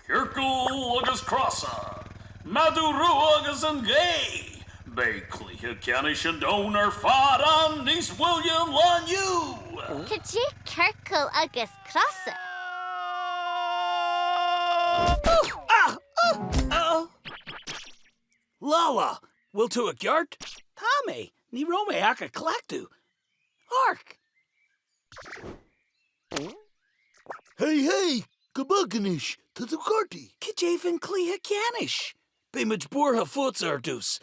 Ciorcail agus Crosa, Madú agus an gay. Bei cluiche ceannais an dón fhoireann níos William leniu. Caithfidh Ciorcail agus Crosa. Lala, will to a gyart? Tame, ni rome aka clactu. Hark! Hey, gabuganish, to the carty. Kijavin cleha canish. Bimage burha foots ardus.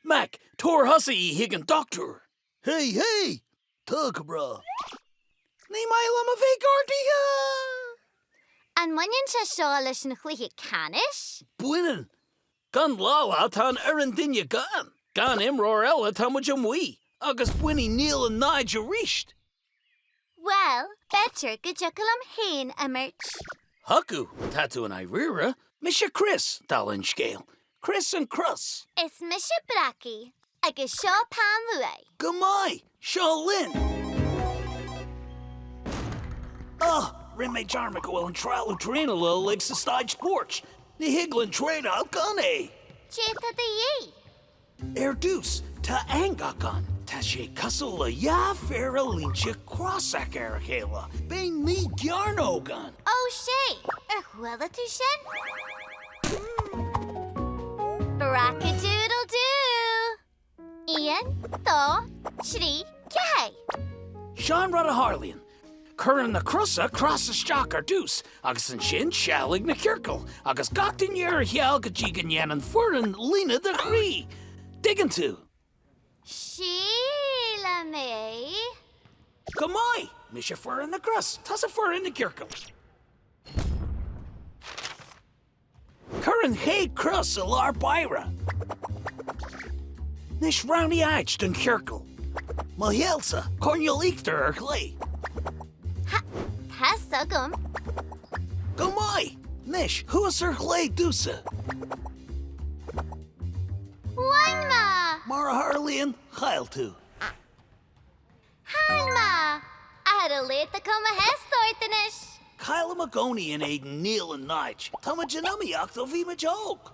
Mac, tor hussy higan doctor. Hey, tugabra. Ni mailam of a gardia. An muinnean se seo leis na cluiche ceannais? Buinen. Gan lala tan dinya gan. Gan imror ella tan wajam we. August winnie Neil and Nigel reached. Well, better go jucalam hain emerch. Hucku, tatu and Irira. Misha Chris, Dalin scale. Chris and Crus. Is Misha Breacaí agus seo pan Gamai, Shaw Lynn. Rimme Jarmico and trial of train a little like the stage porch. Ni higlin trade out gun Cheta de ye. Erdus, ta angakan. Ta she castle ya fera lincha crossack arakela. Bang me garno gun. Oh, she. Huela tu shen? Brackadoodle-doo. Ian, Thaw, Shri, Kay. Sean Rada Harlian. Curran the Crosa cross a shocker deuce. Agus and shin shallig na Ciorcail. Agus goctin yer hial gajigan yan and furren lena the gree. Diggin to. Sheila me. Gamai, Misha fur in the crust. Toss a fur in the Ciorcail. Curran hey cross a lar byra. Nish roundy arched and Ciorcail. Mahielsa, cornel eachter or clay. Hasugum. Gamai, Nish, who is her clay dusa? Wanma. Mara Harlian, Kyle too. Hanma. I had a late to come a hestortanish. Kyle Magoni and Aiden Neil and Nige. Tama Janami Octovi Majok.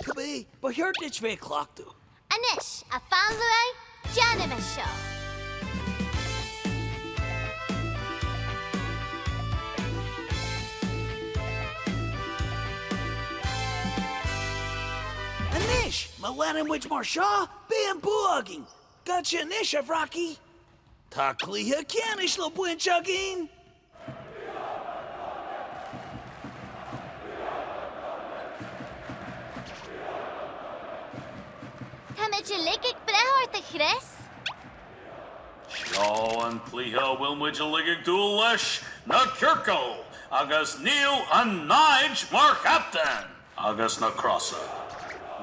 Kabe, but here ditch ve clock to. Anish, a fanlui, Janimis show. Anish, Malanin which Marsha, Bam Bugging. Gotcha Nish of Rocky. Takli Hakanish lo buen chugging. Ligig brehort the Chris. Shaw and cluiche wilmwich ligig dúil leis na Ciorcail, agus Neil and Nige mar captain, agus na Crosa.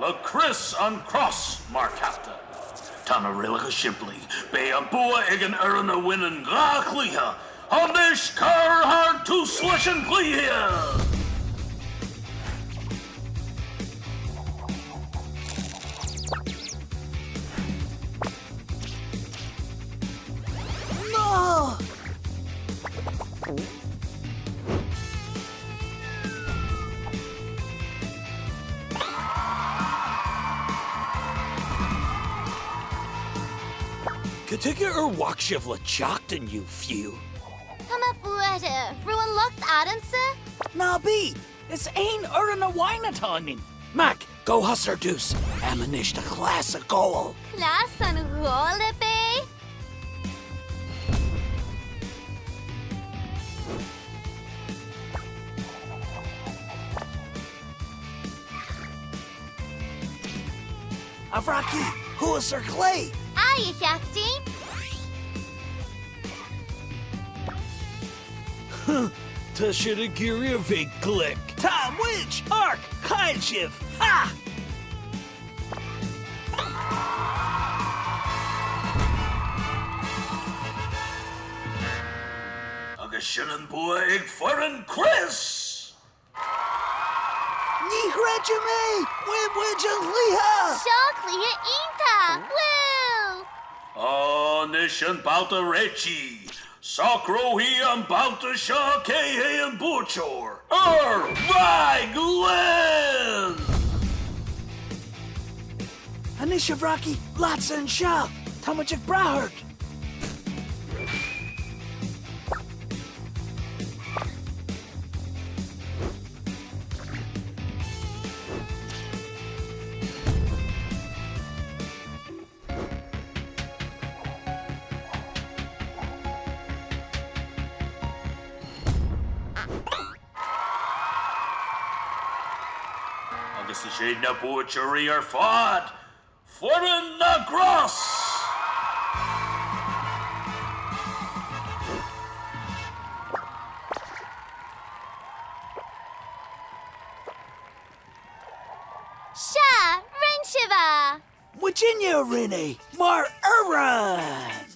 Le Chris and Cross mar captain. Tana rilacha simply, be a bua igen erin a winning ga cluiche, anish car hard to slush and cluiche. Katika or Wakshiv la Chocton, you few. Come up with it. Ruin looked Adamsa. Nah, B. It's ain't erin a winatonin. Mac, go husser deuce. Amanish the class of goal. Class and roll it, bay. Avraki, who is her clay? Aye, Captain. Tashiragiri of a click. Tom Witch, Ark, Kaishiv. Ha! Agus shinnin bua ig fhoireann Chris. Ni Regime, Wibwidge and Leha. Shaw cluiche inta. Woo! Oh, nish and bauta rechi. Sacro he an bouta seo cé an búteoir. Vai Glen! Anisha Breacaí, lots and shop. Tamajik Brahard. Agus is sé na búteoirí ar fad. Fhoireann na gros! Sha, rin shiva. Virginia Rinne, Mar Uran.